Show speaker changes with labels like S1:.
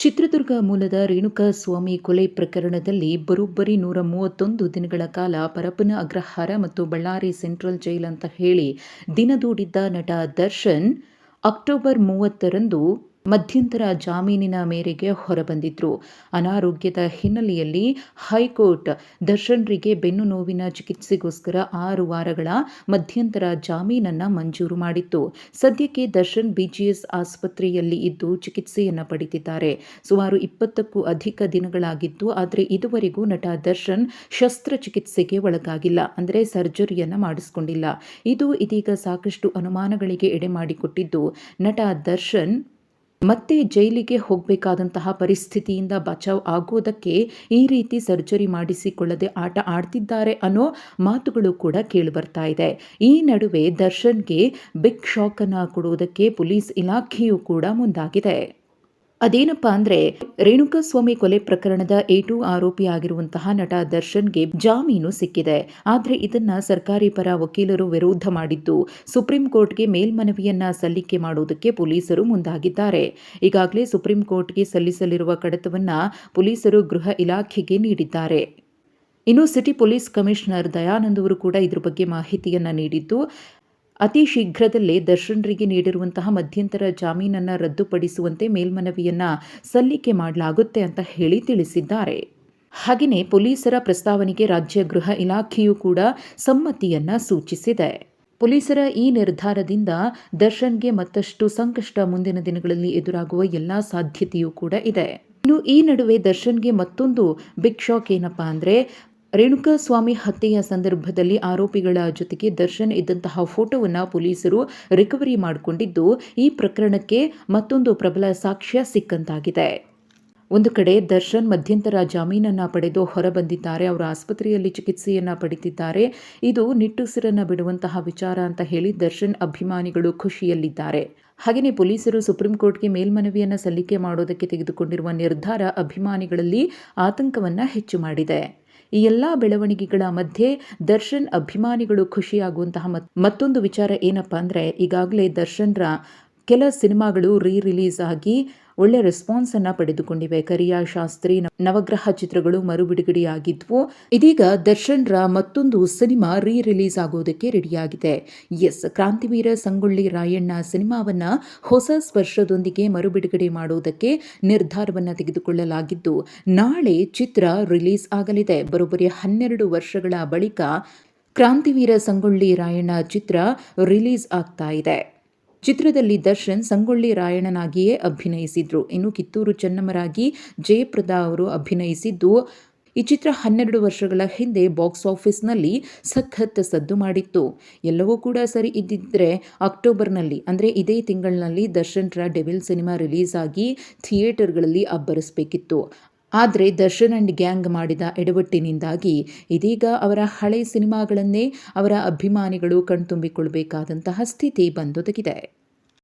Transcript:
S1: ಚಿತ್ರದುರ್ಗ ಮೂಲದ ರೇಣುಕಾಸ್ವಾಮಿ ಕೊಲೆ ಪ್ರಕರಣದಲ್ಲಿ ಬರೋಬ್ಬರಿ 131 ದಿನಗಳ ಕಾಲ ಪರಪ್ಪನ ಅಗ್ರಹಾರ ಮತ್ತು ಬಳ್ಳಾರಿ ಸೆಂಟ್ರಲ್ ಜೈಲ್ ಅಂತ ಹೇಳಿ ದಿನದೂಡಿದ್ದ ನಟ ದರ್ಶನ್ ಅಕ್ಟೋಬರ್ 30ರಂದು ಮಧ್ಯಂತರ ಜಾಮೀನಿನ ಮೇರೆಗೆ ಹೊರಬಂದಿದ್ರು. ಅನಾರೋಗ್ಯದ ಹಿನ್ನೆಲೆಯಲ್ಲಿ ಹೈಕೋರ್ಟ್ ದರ್ಶನ್ರಿಗೆ ಬೆನ್ನು ನೋವಿನ ಚಿಕಿತ್ಸೆಗೋಸ್ಕರ 6 ವಾರಗಳ ಮಧ್ಯಂತರ ಜಾಮೀನನ್ನ ಮಂಜೂರು ಮಾಡಿತ್ತು. ಸದ್ಯಕ್ಕೆ ದರ್ಶನ್ ಬಿಜಿಎಸ್ ಆಸ್ಪತ್ರೆಯಲ್ಲಿ ಇದ್ದು ಚಿಕಿತ್ಸೆಯನ್ನ ಪಡೆದಿದ್ದಾರೆ. ಸುಮಾರು 20ಕ್ಕೂ ಅಧಿಕ ದಿನಗಳಾಗಿದ್ದು, ಆದರೆ ಇದುವರೆಗೂ ನಟ ದರ್ಶನ್ ಶಸ್ತ್ರಚಿಕಿತ್ಸೆಗೆ ಒಳಗಾಗಿಲ್ಲ, ಅಂದರೆ ಸರ್ಜರಿಯನ್ನ ಮಾಡಿಸಿಕೊಂಡಿಲ್ಲ. ಇದು ಇದೀಗ ಸಾಕಷ್ಟು ಅನುಮಾನಗಳಿಗೆ ಎಡೆ ಮಾಡಿಕೊಟ್ಟಿದ್ದು, ನಟ ದರ್ಶನ್ ಮತ್ತೆ ಜೈಲಿಗೆ ಹೋಗಬೇಕಾದಂತಹ ಪರಿಸ್ಥಿತಿಯಿಂದ ಬಚಾವ್ ಆಗೋದಕ್ಕೆ ಈ ರೀತಿ ಸರ್ಜರಿ ಮಾಡಿಸಿಕೊಳ್ಳದೆ ಆಟ ಆಡ್ತಿದ್ದಾರೆ ಅನ್ನೋ ಮಾತುಗಳು ಕೂಡ ಕೇಳಿಬರ್ತಾ ಇದೆ. ಈ ನಡುವೆ ದರ್ಶನ್ಗೆ ಬಿಗ್ ಶಾಕ್ ಅನ್ನ ಕೊಡುವುದಕ್ಕೆ ಪೊಲೀಸ್ ಇಲಾಖೆಯೂ ಕೂಡ ಮುಂದಾಗಿದೆ. ಅದೇನಪ್ಪಾ ಅಂದ್ರೆ, ರೇಣುಕಾಸ್ವಾಮಿ ಕೊಲೆ ಪ್ರಕರಣದ A2 ಆರೋಪಿಯಾಗಿರುವಂತಹ ನಟ ದರ್ಶನ್ಗೆ ಜಾಮೀನು ಸಿಕ್ಕಿದೆ. ಆದರೆ ಇದನ್ನ ಸರ್ಕಾರಿ ಪರ ವಕೀಲರು ವಿರೋಧ ಮಾಡಿದ್ದು, ಸುಪ್ರೀಂ ಕೋರ್ಟ್ಗೆ ಮೇಲ್ಮನವಿಯನ್ನ ಸಲ್ಲಿಕೆ ಮಾಡುವುದಕ್ಕೆ ಪೊಲೀಸರು ಮುಂದಾಗಿದ್ದಾರೆ. ಈಗಾಗಲೇ ಸುಪ್ರೀಂ ಕೋರ್ಟ್ಗೆ ಸಲ್ಲಿಸಲಿರುವ ಕಡತವನ್ನ ಪೊಲೀಸರು ಗೃಹ ಇಲಾಖೆಗೆ ನೀಡಿದ್ದಾರೆ. ಇನ್ನು ಸಿಟಿ ಪೊಲೀಸ್ ಕಮಿಷನರ್ ದಯಾನಂದ್ ಅವರು ಕೂಡ ಇದ್ರ ಬಗ್ಗೆ ಮಾಹಿತಿಯನ್ನ ನೀಡಿದ್ದು, ಅತಿ ಶೀಘ್ರದಲ್ಲೇ ದರ್ಶನ್ರಿಗೆ ನೀಡಿರುವಂತಹ ಮಧ್ಯಂತರ ಜಾಮೀನನ್ನು ರದ್ದುಪಡಿಸುವಂತೆ ಮೇಲ್ಮನವಿಯನ್ನ ಸಲ್ಲಿಕೆ ಮಾಡಲಾಗುತ್ತೆ ಅಂತ ಹೇಳಿ ತಿಳಿಸಿದ್ದಾರೆ. ಹಾಗೆಯೇ ಪೊಲೀಸರ ಪ್ರಸ್ತಾವನೆಗೆ ರಾಜ್ಯ ಗೃಹ ಇಲಾಖೆಯೂ ಕೂಡ ಸಮ್ಮತಿಯನ್ನ ಸೂಚಿಸಿದೆ. ಪೊಲೀಸರ ಈ ನಿರ್ಧಾರದಿಂದ ದರ್ಶನ್ಗೆ ಮತ್ತಷ್ಟು ಸಂಕಷ್ಟ ಮುಂದಿನ ದಿನಗಳಲ್ಲಿ ಎದುರಾಗುವ ಎಲ್ಲಾ ಸಾಧ್ಯತೆಯೂ ಕೂಡ ಇದೆ. ಇನ್ನು ಈ ನಡುವೆ ದರ್ಶನ್ಗೆ ಮತ್ತೊಂದು ಬಿಗ್ ಶಾಕ್ ಏನಪ್ಪಾ ಅಂದ್ರೆ, ರೇಣುಕಾಸ್ವಾಮಿ ಹತ್ಯೆಯ ಸಂದರ್ಭದಲ್ಲಿ ಆರೋಪಿಗಳ ಜೊತೆಗೆ ದರ್ಶನ್ ಇದ್ದಂತಹ ಫೋಟೋವನ್ನು ಪೊಲೀಸರು ರಿಕವರಿ ಮಾಡಿಕೊಂಡಿದ್ದು, ಈ ಪ್ರಕರಣಕ್ಕೆ ಮತ್ತೊಂದು ಪ್ರಬಲ ಸಾಕ್ಷ್ಯ ಸಿಕ್ಕಂತಾಗಿದೆ. ಒಂದು ಕಡೆ ದರ್ಶನ್ ಮಧ್ಯಂತರ ಜಾಮೀನನ್ನು ಪಡೆದು ಹೊರಬಂದಿದ್ದಾರೆ. ಅವರು ಆಸ್ಪತ್ರೆಯಲ್ಲಿ ಚಿಕಿತ್ಸೆಯನ್ನು ಪಡೆದಿದ್ದಾರೆ. ಇದು ನಿಟ್ಟುಸಿರನ್ನು ಬಿಡುವಂತಹ ವಿಚಾರ ಅಂತ ಹೇಳಿ ದರ್ಶನ್ ಅಭಿಮಾನಿಗಳು ಖುಷಿಯಲ್ಲಿದ್ದಾರೆ. ಹಾಗೆಯೇ ಪೊಲೀಸರು ಸುಪ್ರೀಂ ಕೋರ್ಟ್ಗೆ ಮೇಲ್ಮನವಿಯನ್ನು ಸಲ್ಲಿಕೆ ಮಾಡೋದಕ್ಕೆ ತೆಗೆದುಕೊಂಡಿರುವ ನಿರ್ಧಾರ ಅಭಿಮಾನಿಗಳಲ್ಲಿ ಆತಂಕವನ್ನು ಹೆಚ್ಚು ಮಾಡಿದೆ. ಈ ಎಲ್ಲ ಬೆಳವಣಿಗೆಗಳ ಮಧ್ಯೆ ದರ್ಶನ್ ಅಭಿಮಾನಿಗಳು ಖುಷಿಯಾಗುವಂತಹ ಮತ್ತೊಂದು ವಿಚಾರ ಏನಪ್ಪಾ ಅಂದರೆ, ಈಗಾಗಲೇ ದರ್ಶನ್ರ ಕೆಲ ಸಿನಿಮಾಗಳು ರಿಲೀಸ್ ಆಗಿ ಒಳ್ಳೆ ರೆಸ್ಪಾನ್ಸ್ ಅನ್ನ ಪಡೆದುಕೊಂಡಿವೆ. ಕರಿಯ ಶಾಸ್ತ್ರಿ, ನವಗ್ರಹ ಚಿತ್ರಗಳು ಮರುಬಿಡುಗಡೆಯಾಗಿದ್ವು. ಇದೀಗ ದರ್ಶನ್ರ ಮತ್ತೊಂದು ಸಿನಿಮಾ ರಿಲೀಸ್ ಆಗೋದಕ್ಕೆ ರೆಡಿಯಾಗಿದೆ. ಕ್ರಾಂತಿವೀರ ಸಂಗೊಳ್ಳಿ ರಾಯಣ್ಣ ಸಿನಿಮಾವನ್ನ ಹೊಸ ಸ್ಪರ್ಶದೊಂದಿಗೆ ಮರುಬಿಡುಗಡೆ ಮಾಡುವುದಕ್ಕೆ ನಿರ್ಧಾರವನ್ನ ತೆಗೆದುಕೊಳ್ಳಲಾಗಿದ್ದು, ನಾಳೆ ಚಿತ್ರ ರಿಲೀಸ್ ಆಗಲಿದೆ. ಬರೋಬ್ಬರಿ 12 ವರ್ಷಗಳ ಬಳಿಕ ಕ್ರಾಂತಿವೀರ ಸಂಗೊಳ್ಳಿ ರಾಯಣ್ಣ ಚಿತ್ರ ರಿಲೀಸ್ ಆಗ್ತಾ ಇದೆ. ಚಿತ್ರದಲ್ಲಿ ದರ್ಶನ್ ಸಂಗೊಳ್ಳಿ ರಾಯಣ್ಣನಾಗಿಯೇ ಅಭಿನಯಿಸಿದ್ರು. ಇನ್ನು ಕಿತ್ತೂರು ಚೆನ್ನಮ್ಮರಾಗಿ ಜಯಪ್ರದಾ ಅವರು ಅಭಿನಯಿಸಿದ್ದು, ಈ ಚಿತ್ರ 12 ವರ್ಷಗಳ ಹಿಂದೆ ಬಾಕ್ಸ್ ಆಫೀಸ್ನಲ್ಲಿ ಸಖತ್ ಸದ್ದು ಮಾಡಿತ್ತು. ಎಲ್ಲವೂ ಕೂಡ ಸರಿ ಇದ್ದಿದ್ರೆ ಅಕ್ಟೋಬರ್ನಲ್ಲಿ, ಅಂದರೆ ಇದೇ ತಿಂಗಳಿನಲ್ಲಿ ದರ್ಶನ್ರ ಡೆವಿಲ್ ಸಿನಿಮಾ ರಿಲೀಸ್ ಆಗಿ ಥಿಯೇಟರ್ಗಳಲ್ಲಿ ಅಬ್ಬರಿಸಬೇಕಿತ್ತು. ಆದರೆ ದರ್ಶನ್ ಅಂಡ್ ಗ್ಯಾಂಗ್ ಮಾಡಿದ ಎಡವಟ್ಟಿನಿಂದಾಗಿ ಇದೀಗ ಅವರ ಹಳೆ ಸಿನಿಮಾಗಳನ್ನೇ ಅವರ ಅಭಿಮಾನಿಗಳು ಕಣ್ತುಂಬಿಕೊಳ್ಬೇಕಾದಂತಹ ಸ್ಥಿತಿ ಬಂದೊದಗಿದೆ.